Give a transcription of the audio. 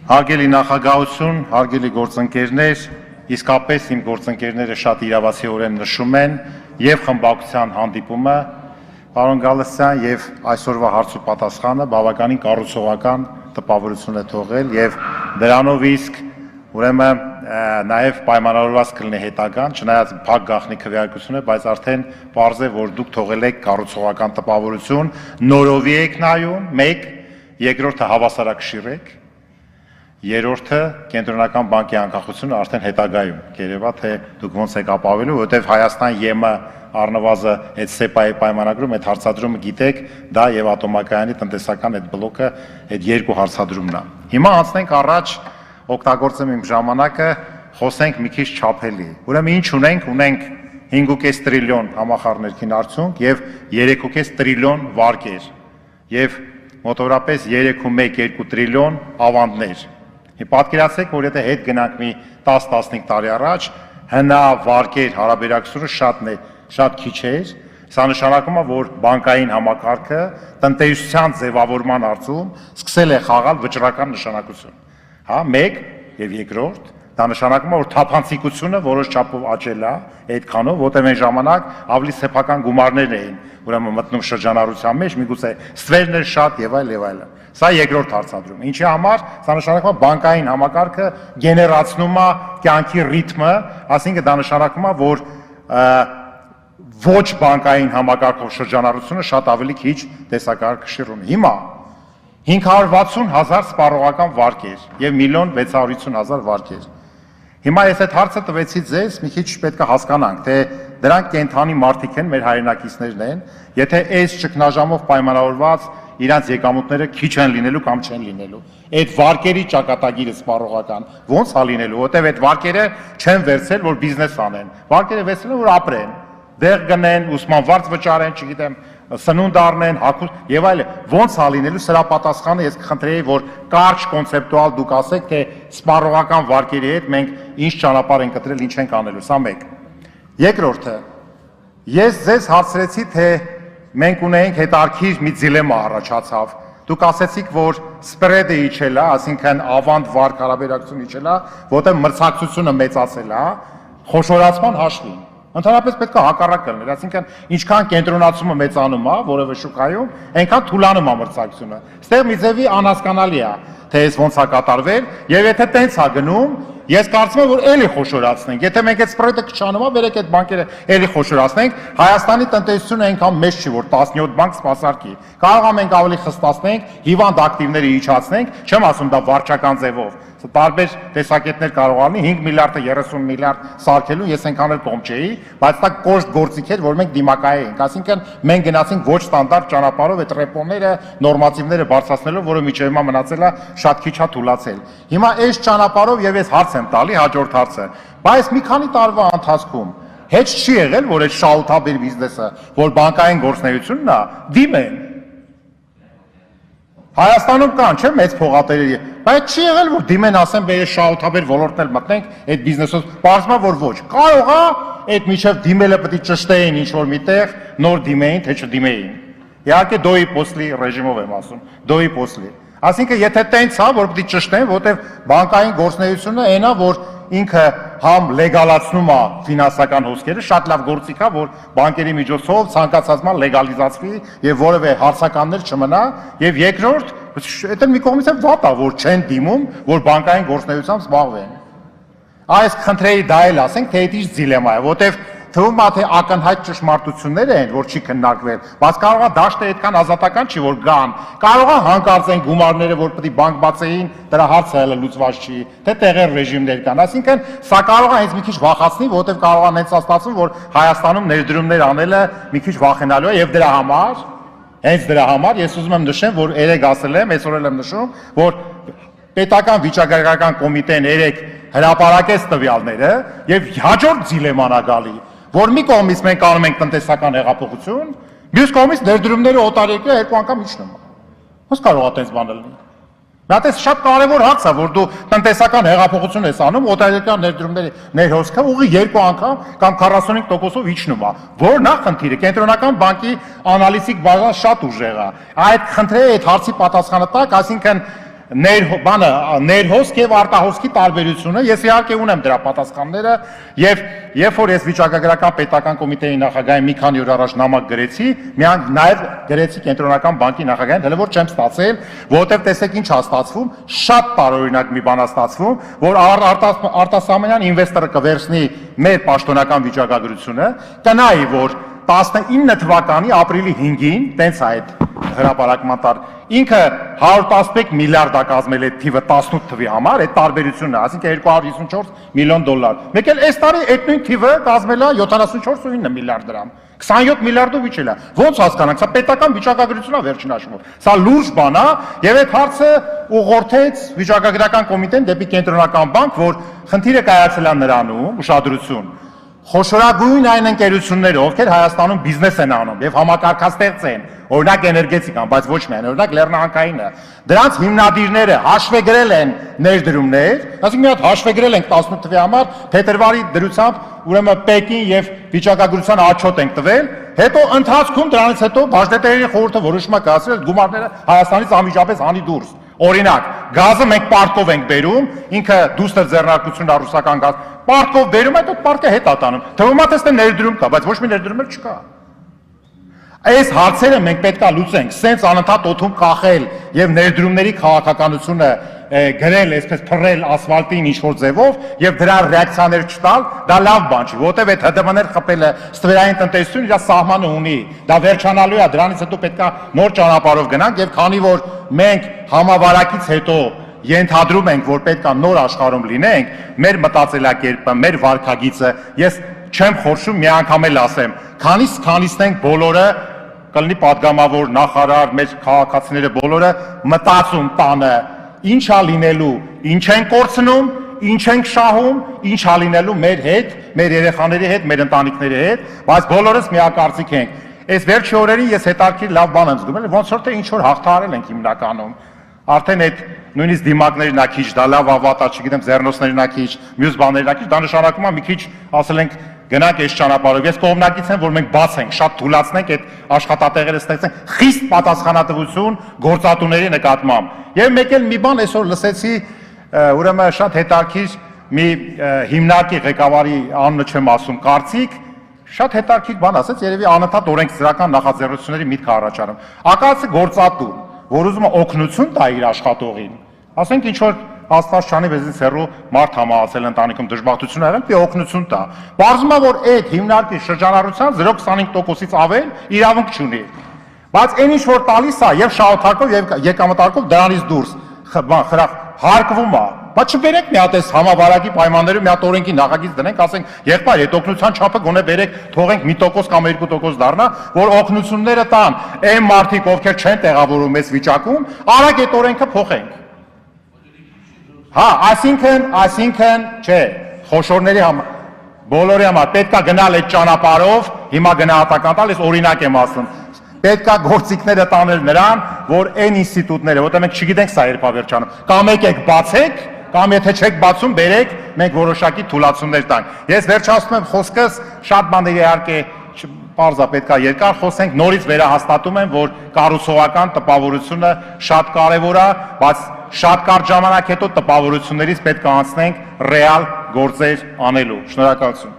Հարգելի նախագահություն, հարգելի գործընկերներ, իսկապես իմ գործընկերները շատ իրավացիորեն նշում են եւ խմբակցության հանդիպումը, պարոն Գալստյան, եւ այսօրվա հարց ու պատասխանը բավականին կառուցողական տպավորություն է թողել եւ դրանով իսկ ուրեմն նաեւ պայմանավորված կլինի հետագան, չնայած փակ գաղտնի քվեարկություն է, բայց արդեն պարզ է, որ դուք թողել եք կառուցողական տպավորություն, նորովի եք նայում, մեկ, երկրորդը հավասարակշիռ եք, երրորդը կենտրոնական բանկի անկախությունը արդեն հետագայում կերևա թե դուք ոնց եք ապավելու, որովհետև Հայաստան ԵՄ առնվազը այդ սեպայի պայմանագրում այդ հարցադրումը գիտեք, դա եւ ատոմակայանի տնտեսական այդ բլոկը այդ երկու հարցադրումն է։ Հիմա անցնենք առաջ, օգտագործեմ իմ ժամանակը, խոսենք մի քիչ չափելի։ Ուրեմն ինչ ունենք, ունենք 5.5 տրիլիոն համախառն ներքին արդյունք եւ 3.5 տրիլիոն վարկեր եւ մոտավորապես 3.1-2 տրիլիոն ավանդներ։ Պատկերացրեք, որ եթե հետ գնանք մի 10-15 տարի առաջ, հնա վարկեր հարաբերակցությունը շատ քիչ էր, սա նշանակում է, որ բանկային համակարգը տնտեսության ձևավորման հարցում սկսել է խաղալ վճռական նշանակություն։ Հա, մեկ եւ երկրորդ, դա նշանակում է, որ թափանցիկությունը որոշ չափով աճել է այդքանով, որտեղ այն ժամանակ ավելի սեփական գումարներ էին, ուրեմն մտնում շրջանառության մեջ, միգուցե ստվերներ շատ եւ այլ եւ այլն։ Սա երկրորդ հարցադրում։ Ինչի համար, սա նշանակում է բանկային համակարգը գեներացնում է կյանքի ռիթմը, այսինքն դա նշանակում է, որ ոչ բանկային համակարգով շրջանառությունը շատ ավելի քիչ տեսակարգ ունի։ Հիմա 560,000 սպառողական վարկեր եւ 1,650,000 վարկեր։ Հիմա ես այդ հարցը տվեցի ձեզ, մի քիչ պետք է հասկանանք, թե դրանք կենթանի մարդիկ են, մեր հայրենակիցներն են, եթե այս ճգնաժամով պայմանավորված իրանց եկամուտները քիչ են լինելու կամ չեն լինելու։ Այդ վարկերի ճակատագիրը սպառողական ո՞նց է լինելու, որտեղ այդ վարկերը չեն վերցել, որ բիզնես անեն։ Վարկերը վերցրել են, որ ապրեն, դեղ գնեն, ուսման վարձ վճարեն, չգիտեմ, սնունդ առնեն, հագուստ եւ այլն։ Ո՞նց է լինելու սրա պատասխանը ես կխնդրեի, որ կարճ կոնցեպտուալ դուք ասեք, թե սպառողական վարկերի հետ մենք ինչ ճանապարհ ենք կտրել, ինչ ենք անելու, սա մեկ։ Երկրորդը, ես ձեզ հարցրեցի, թե մենք ունենք հետարքիր մի դիլեմա առաջացավ։ Դուք ասեցիք, որ սպրեդը իջել է, այսինքն ավանդ վարկ հարաբերակցություն իջել է, որտեղ մրցակցությունը մեծացել է, խոշորացման հաշվին։ Ընդհանրապես պետք է հակառակը լիներ, այսինքն ինչքան կենտրոնացումը մեծանում է որևէ շուկայում, այնքան թուլանում է մրցակցությունը։ Ստեղ մի ձևի անհասկանալի է, թե այս ոնց է կատարվել, եւ եթե տենց է գնում, ես կարծում եմ, որ էլի խոշորացնենք։ Եթե մենք այդ սպրեդը կչանում է, վերեք այդ բանկերը էլի խոշորացնենք, Հայաստանի տնտեսությունը այնքան մեծ չի, որ 17 բանկ սպասարկի։ Կարող է մենք ավելի խստացնենք, հիվանդ ակտիվները իջացնենք, չեմ ասում դա վարչական ձևով։ Տարբեր տեսակետներ կարող ալնի 5 միլիարդը 30 միլիարդ սարքելու, ես այնքան էլ կողմ չէի, բայց դա կոշտ գործիք էր, որ մենք դիմակայ էինք, այսինքն մենք գնացինք ոչ ստանդարտ ճանապարհով այդ ռեպոները, նորմատիվները բարձրացնելով, որը միջև հիմա մնացել է շատ քիչ է թուլացել։ Հիմա այս ճանապարհով եւ ես հարց եմ տալի հաջորդ հարցը, բայց մի քանի տարվա ընթացքում հետ չի եղել, որ այդ շահութաբեր բիզնեսը, որ բանկային գործունեությունն է, դիմեն Հայաստանում կան, չէ՞, մեծ փողատերերի, բայց չի եղել, որ դիմեն ասեն, բեր շահութաբեր ոլորտն էլ մտնենք այդ բիզնեսով, պարզվում է, որ ոչ։ Կարող է այդ միջև դիմելը պետք է ճշտեին ինչ-որ միտեղ, նոր դիմեին, թե չդիմեին։ Իհարկե դոյի պոսլի ռեժիմով եմ ասում, դոյի պոսլի։ Այսինքն, եթե տենց է, որ պետք է ճշտեն, որտեղ բանկային գործունեությունը այն է, որ ինքը համ լեգալացնում է ֆինանսական հոսքերը, շատ լավ գործիք է, որ բանկերի միջոցով ցանկացած բան լեգալիզացվի եւ որևէ հարցականներ չմնա, եւ երկրորդ, դա մի կողմից է վատ է, որ չեն դիմում, որ բանկային գործունեությամբ զբաղվեն։ Այս խնդրեի դա էլ ասենք, թե դա ինչ դիլեմա է, որտեղ թվում է թե ակնհայտ ճշմարտություններ են, որ չի քննարկվել, բայց կարող է դաշտը այդքան ազատական չի, որ գան, կարող է հանկարծեն գումարները, որ պետք է բանկ բացեին, դրա հարցը հələ լուծված չի, թե տեղեր ռեժիմներ կան, այսինքն սա կարող է հենց մի քիչ վախացնի, որովհետև կարող է հենց ստացվում, որ Հայաստանում ներդրումներ անելը մի քիչ վախենալու է եւ դրա համար, հենց դրա համար ես ուզում եմ նշեմ, որ երեք ասել եմ, այսօր էլ եմ նշում, որ պետական վիճակագրական կոմիտեն երեք հրապարակեց տվյալները եւ հաջորդ դիլեման է գալի, որ մի կողմից մենք անում ենք տնտեսական հեղափոխություն, մյուս կողմից ներդրումները օտարերկրյա երկու անգամ իջնում է։ Ոնց կարող է այդպես բան լինել։ Դա դες շատ կարևոր հարց է, որ դու տնտեսական հեղափոխություն ես անում, օտարերկրյա ներդրումների ներհոսքը ուղղի երկու անգամ կամ 45%-ով իջնում է։ Որն է խնդիրը։ Կենտրոնական բանկի անալիզիկ բազան շատ ուժեղ է։ Այդ խնդրի այդ հարցի պատասխանը տակ, այսինքն ներհոսք եւ արտահոսքի տարբերությունը ես իհարկե ունեմ դրա պատասխանները եւ երբ որ ես վիճակագրական պետական կոմիտեի նախագահին մի քանի օր առաջ նամակ գրեցի, միայն նաեւ գրեցի կենտրոնական բանկի նախագահին, հələ որ չեմ ստացել, որովհետեւ տեսեք ինչ է ստացվում, շատ տարօրինակ մի բան է ստացվում, որ արտասահմանյան ինվեստորը կվերցնի մեր պաշտոնական վիճակագրությունը, կնայի որ 19 թվականի ապրիլի 5-ին, տենց է այդ հրապարակման տար, ինքը 111 միլիարդ է կազմել այդ թիվը 18 թվի համար, այդ տարբերությունն է, այսինքն 254 միլիոն դոլար։ Մեկ էլ այս տարի այդ նույն թիվը կազմել է 74.9 միլիարդ դրամ։ 27 միլիարդով իջել է։ Ոնց հասկանանք, սա պետական վիճակագրությունն է վերջին հաշվով։ Սա լուրջ բան է, եւ այդ հարցը ուղղորդեց վիճակագրական կոմիտեն դեպի կենտրոնական բանկ, որ խնդիրը կայացել է նրանում, ուշադրություն։ Խոշորագույն այն ընկերությունները, ովքեր Հայաստանում բիզնես են անում եւ համակարգաստեղծ են, օրինակ էներգետիկան, բայց ոչ միայն, օրինակ լեռնահանքայինը, դրանց հիմնադիրները հաշվեգրել են ներդրումներ, ասենք մի հատ հաշվեգրել ենք 18 թվականի համար, փետրվարի դրությամբ, ուրեմն Պեկին եւ վիճակագրության отчет ենք տվել, հետո ընթացքում դրանից հետո բաժնետերերի խորհուրդը որոշում է կայացրել գումարները Հայաստանից անմիջապես հանի դուրս։ Օրինակ, գազը մենք պարտքով ենք բերում, ինքը դուստր ձեռնարկությունն է ռուսական գազ, պարտքով բերում, այդ պարտքը հետ է տանում։ Թվում է թե ներդրում կա, բայց ոչ մի ներդրում էլ չկա։ Այս հարցերը մենք պետքա լուծենք, սենց անընդհատ օդում կախել եւ ներդրումների քաղաքականությունը գրել, այսպես փռել ասֆալտին ինչ-որ ձևով եւ դրա ռեակցիաներ չտալ, դա լավ բան չի, որտեւ այդ ՀԴՄ-ներ խփելը ստվերային տնտեսություն իր սահմանը ունի, դա վերջանալու է, դրանից հետո պետքա նոր ճանապարհով գնանք եւ քանի որ մենք համավարակից հետո ենթադրում ենք, որ պետքա նոր աշխարհում լինենք, մեր մտածելակերպը, մեր վարքագիծը, ես չեմ խորշում մի անգամ էլ ասեմ, քանիստ ենք բոլորը կլինի падգամավոր նախարար, մեր քաղաքացիները բոլորը մտածում տանը, ինչ է լինելու, ինչ են կորցնում, ինչ ենք շահում, ինչ է լինելու մեր հետ, մեր երեխաների հետ, մեր ընտանիքների հետ, բայց բոլորս միակարծիք ենք։ Այս վերջի օրերին ես հետաքրքիր լավ բան եմ զգում, ոնց որ թե ինչ որ հաղթահարել ենք հիմնականում։ Արդեն այդ նույնիսկ դիմակներն ա քիչ, դա լավ ավատա, չգիտեմ, ձեռնոցներն ա քիչ, մյուս բաներն ա քիչ, դա նշանակում է մի քիչ, ասել ենք, գնանք այս ճանապարհով։ Ես կողմնակից եմ, որ մենք բաց ենք, շատ թուլացնենք այդ աշխատատեղերը ստեղծենք, խիստ պատասխանատվություն գործատուների նկատմամբ։ Եվ մեկ էլ մի բան այսօր լսեցի, ուրեմն շատ հետաքրքիր մի հիմնարկի ղեկավարի անունը չեմ ասում, կարծիք, շատ հետաքրքիր բան ասեց, երևի անընդհատ օրենսդրական նախաձեռնությունների միտք առաջանում։ Ակացը գործատու, որ ուզում է օգնություն տա իր աշխատողին, ասենք ինչ որ Աստված չանի վեզից հեռու մարդ համահասել ընտանիքում դժբախտություն եղել, պի օգնություն տա։ Պարզվում է, որ այդ հիմնարկի շրջանառության 0.25%-ից ավել իրավունք չունի։ Բայց այն ինչ որ տալիս է եւ շահութարկով եւ եկամտարկով դրանից դուրս հարկվում է։ Բայց չբերեք մի հատ այս համավարակի պայմաններում մի հատ օրենքի նախագիծ դնենք, ասենք, եղբայր, այդ օգնության չափը գոնե բերեք, թողենք 1% կամ 2% դառնա, որ օգնությունները տան այն մարդիկ, ովքեր չեն տեղավորում այս վիճակում, արագ այդ օրենքը փոխենք։ Հա, այսինքն, չէ, խոշորների համար, բոլորի համար պետքա գնալ այդ ճանապարհով, հիմա գնահատական տալ, ես օրինակ եմ ասում։ Պետքա գործիքները տանել նրան, որ այն ինստիտուտները, որտեղ մենք չգիտենք սա երբ վերջանում, կամ եկեք բացեք, կամ եթե չեք բացում, բերեք, մենք որոշակի թուլացումներ տանք։ Ես վերջացնում եմ խոսքս, շատ բաներ իհարկե պարզա պետքա երկար խոսենք, նորից վերահաստատում եմ, որ կառուցողական տպավորությունը շատ կարևոր է, բայց շատ կարճ ժամանակ հետո տպավորություններից պետք է անցնենք ռեալ գործեր անելու։ Շնորհակալություն։